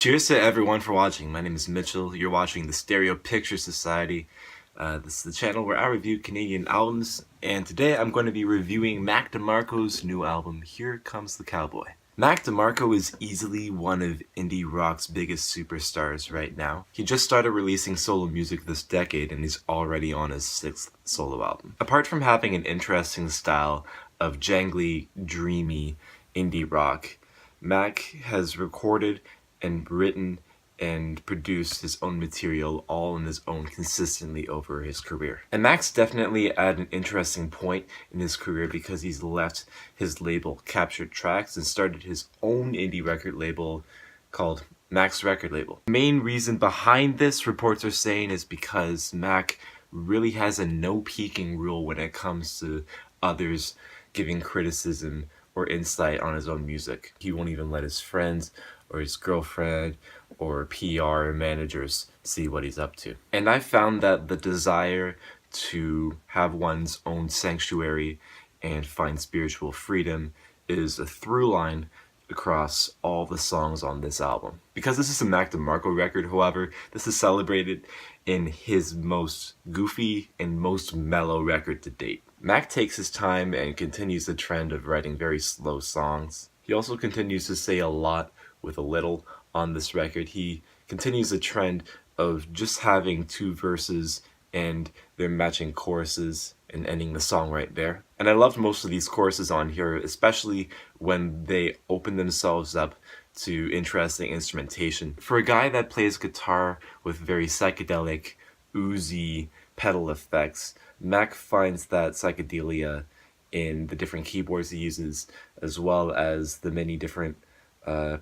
Cheers to everyone for watching. My name is Mitchell. You're watching the Stereo Picture Society. This is the channel where I review Canadian albums, and today I'm going to be reviewing Mac DeMarco's new album, Here Comes the Cowboy. Mac DeMarco is easily one of indie rock's biggest superstars right now. He just started releasing solo music this decade and he's already on his 6th solo album. Apart from having an interesting style of jangly, dreamy indie rock, Mac has recorded and written and produced his own material all on his own consistently over his career. And Mac's definitely at an interesting point in his career because he's left his label Captured Tracks and started his own indie record label called Mac's Record Label. The main reason behind this, reports are saying, is because Mac really has a no peeking rule when it comes to others giving criticism or insight on his own music. He won't even let his friends or his girlfriend or PR managers see what he's up to. And I found that the desire to have one's own sanctuary and find spiritual freedom is a through line across all the songs on this album. Because this is a Mac DeMarco record, however, this is celebrated in his most goofy and most mellow record to date. Mac takes his time and continues the trend of writing very slow songs. He also continues to say a lot with a little on this record. He continues the trend of just having two verses and their matching choruses and ending the song right there. And I loved most of these choruses on here, especially when they open themselves up to interesting instrumentation. For a guy that plays guitar with very psychedelic, oozy pedal effects, Mac finds that psychedelia in the different keyboards he uses, as well as the many different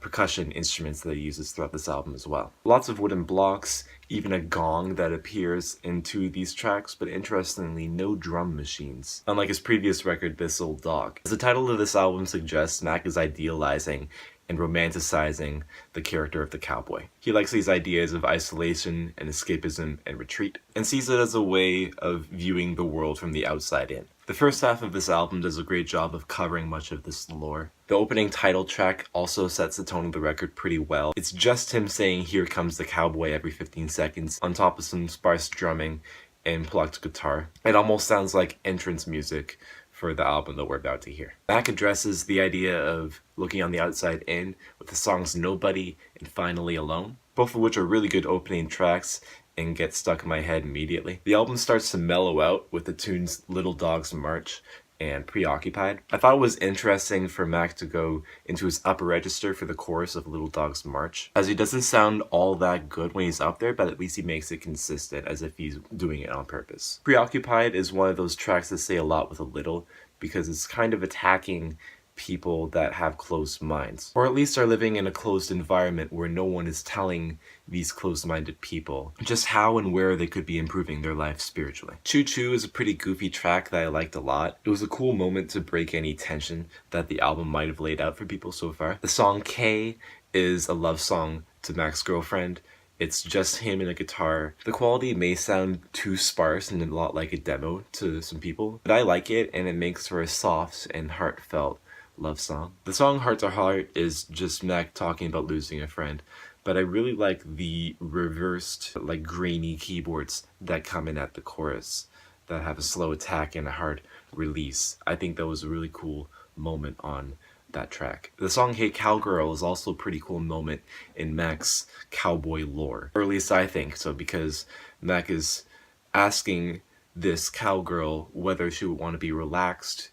percussion instruments that he uses throughout this album as well. Lots of wooden blocks, even a gong that appears into these tracks, but interestingly, no drum machines, unlike his previous record, This Old Dog. As the title of this album suggests, Mac is idealizing and romanticizing the character of the cowboy. He likes these ideas of isolation and escapism and retreat, and sees it as a way of viewing the world from the outside in. The first half of this album does a great job of covering much of this lore. The opening title track also sets the tone of the record pretty well. It's just him saying "Here comes the cowboy" every 15 seconds, on top of some sparse drumming and plucked guitar. It almost sounds like entrance music for the album that we're about to hear. Mac addresses the idea of looking on the outside in with the songs Nobody and Finally Alone, both of which are really good opening tracks and get stuck in my head immediately. The album starts to mellow out with the tunes Little Dog's March and Preoccupied. I thought it was interesting for Mac to go into his upper register for the chorus of Little Dog's March, as he doesn't sound all that good when he's up there, but at least he makes it consistent as if he's doing it on purpose. Preoccupied is one of those tracks that say a lot with a little, because it's kind of attacking people that have closed minds, or at least are living in a closed environment where no one is telling these closed-minded people just how and where they could be improving their life spiritually. Choo Choo is a pretty goofy track that I liked a lot. It was a cool moment to break any tension that the album might have laid out for people so far. The song K is a love song to Mac's girlfriend. It's just him and a guitar. The quality may sound too sparse and a lot like a demo to some people, but I like it, and it makes for a soft and heartfelt love song. The song Heart to Heart is just Mac talking about losing a friend, but I really like the reversed, like grainy keyboards that come in at the chorus that have a slow attack and a hard release. I think that was a really cool moment on that track. The song Hey Cowgirl is also a pretty cool moment in Mac's cowboy lore, or at least I think so, because Mac is asking this cowgirl whether she would want to be relaxed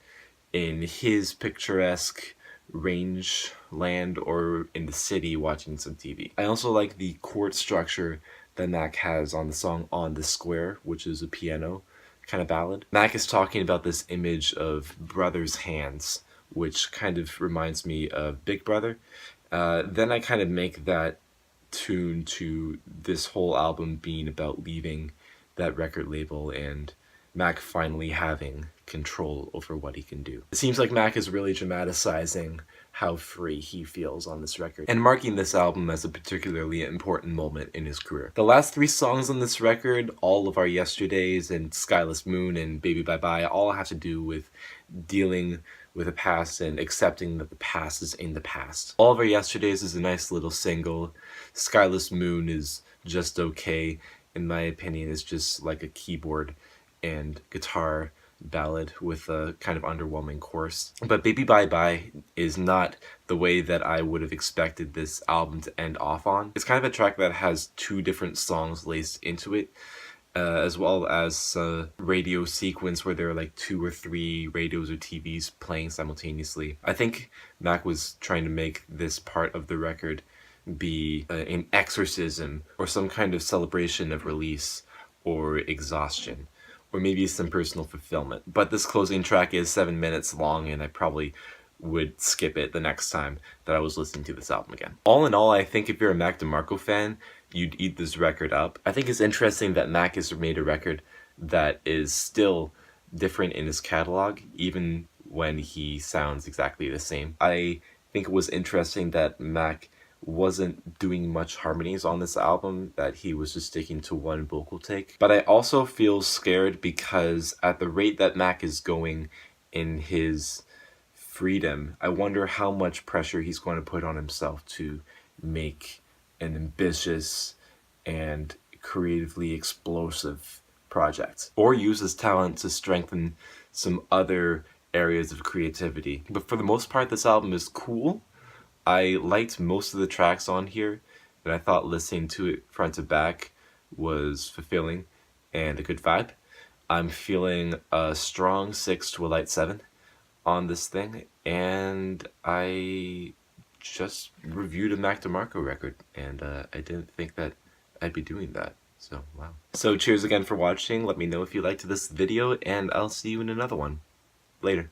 in his picturesque rangeland or in the city watching some TV. I also like the chord structure that Mac has on the song On the Square, which is a piano kind of ballad. Mac is talking about this image of brother's hands, which kind of reminds me of Big Brother. Then I kind of make that tune to this whole album being about leaving that record label and Mac finally having control over what he can do. It seems like Mac is really dramatizing how free he feels on this record, and marking this album as a particularly important moment in his career. The last 3 songs on this record, All of Our Yesterdays and Skyless Moon and Baby Bye Bye, all have to do with dealing with the past and accepting that the past is in the past. All of Our Yesterdays is a nice little single. Skyless Moon is just okay. In my opinion, it's just like a keyboard and guitar ballad with a kind of underwhelming chorus. But Baby Bye Bye is not the way that I would have expected this album to end off on. It's kind of a track that has two different songs laced into it, as well as a radio sequence where there are like 2 or 3 radios or TVs playing simultaneously. I think Mac was trying to make this part of the record be an exorcism or some kind of celebration of release or exhaustion, or maybe some personal fulfillment. But this closing track is 7 minutes long, and I probably would skip it the next time that I was listening to this album again. All in all, I think if you're a Mac DeMarco fan, you'd eat this record up. I think it's interesting that Mac has made a record that is still different in his catalog, even when he sounds exactly the same. I think it was interesting that Mac wasn't doing much harmonies on this album, that he was just sticking to one vocal take. But I also feel scared because at the rate that Mac is going in his freedom, I wonder how much pressure he's going to put on himself to make an ambitious and creatively explosive project, or use his talent to strengthen some other areas of creativity. But for the most part, this album is cool. I liked most of the tracks on here, and I thought listening to it front to back was fulfilling and a good vibe. I'm feeling a strong 6 to a light 7 on this thing, and I just reviewed a Mac DeMarco record, and I didn't think that I'd be doing that, so wow. So cheers again for watching. Let me know if you liked this video, and I'll see you in another one. Later.